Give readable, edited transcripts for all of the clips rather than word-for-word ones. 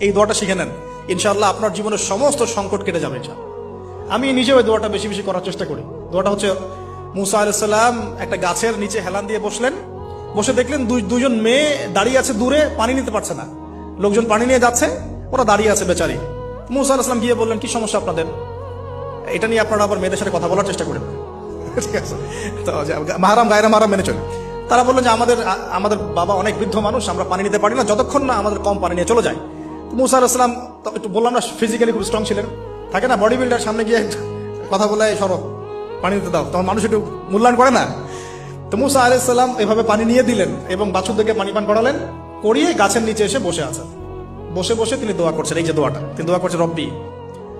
এই দোয়াটা শিখে নেন, ইনশাআল্লাহ আপনার জীবনের সমস্ত সংকট কেটে যাবে। আমি নিজেও এই দোয়াটা বেশি বেশি করার চেষ্টা করি। দোয়াটা হচ্ছে, মুসা আলাইহিস সালাম একটা গাছের নিচে হেলান দিয়ে বসলেন, বসে দেখলেন দুইজন মেয়ে দাঁড়িয়ে আছে দূরে, পানি নিতে পারছে না। লোকজন পানি নিয়ে যাচ্ছে, ওরা দাঁড়িয়ে আছে বেচারি। মুসা আলাইহিস সালাম গিয়ে বললেন, কি সমস্যা আপনাদের? এটা নিয়ে আপনারা আবার মেয়েদের সাথে কথা বলার চেষ্টা করেন, ঠিক আছে? তো মাহারাম গায়রা মাহারাম মেনে চলে। তারা বললেন যে আমাদের বাবা অনেক বৃদ্ধ মানুষ, আমরা পানি নিতে পারি না যতক্ষণ না আমাদের কম পানি নিয়ে চলে যায়। মুসা আলাইহিস সালাম একটু বললাম না, ফিজিক্যালি খুব স্ট্রং ছিলেন, থাকে না বডি বিল্ডার, সামনে গিয়ে কথা বলে সরো পানি দিতে দাও, তখন মানুষ একটু মূল্যায়ন করে না। তো মুসা আলাইহিস সালাম এভাবে পানি নিয়ে দিলেন এবং বাছুরদেরকে পানি পান করালেন, করিয়ে গাছের নিচে এসে বসে আছেন। বসে বসে তিনি দোয়া করছেন, এই যে দোয়াটা তিনি দোয়া করছেন, রব্বি,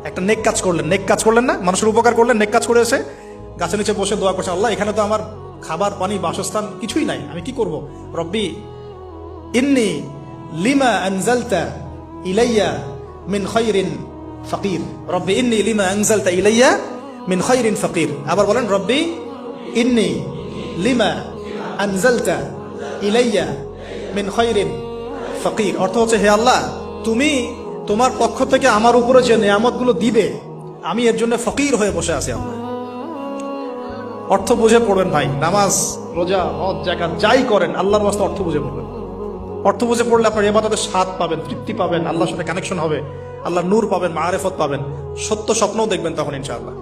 একটা নেক কাজ করলেন, নেক কাজ করলেন না, মানুষের উপকার করলেন, নেক কাজ করে এসে গাছের নিচে বসে দোয়া করছেন, আল্লাহ এখানে তো আমার খাবার পানি বাসস্থান কিছুই নাই, আমি কি করব? রব্বি ইন্নী লিমা আনজালতা ইলাইয়া মিন খায়রিন ফাকির, রব্বি ইন্নী লিমা আনজালতা ইলাইয়া মিন খায়রিন ফাকির। আবার বলেন, রব্বি ইন্নী লিমা আনজালতা ইলাইয়া মিন খায়রিন ফাকির। অর্থ হচ্ছে, হে আল্লাহ, তুমি তোমার পক্ষ থেকে আমার উপরে যে নিয়ামতগুলো দিবে, আমি এর জন্য ফকির হয়ে বসে আছি। আল্লাহ অর্থ বুঝে পড়বেন ভাই, নামাজ রোজা হজ যাকাত যাই করেন আল্লাহর ওয়াস্তে অর্থ বুঝে পড়বেন। অর্থ বুঝে পড়লে আপনার ইবাদতের স্বাদ পাবেন, তৃপ্তি পাবেন, আল্লাহর সাথে কানেকশন হবে, আল্লাহর নূর পাবেন, মাআরিফত পাবেন, সত্য স্বপ্নও দেখবেন তখন ইনশাআল্লাহ।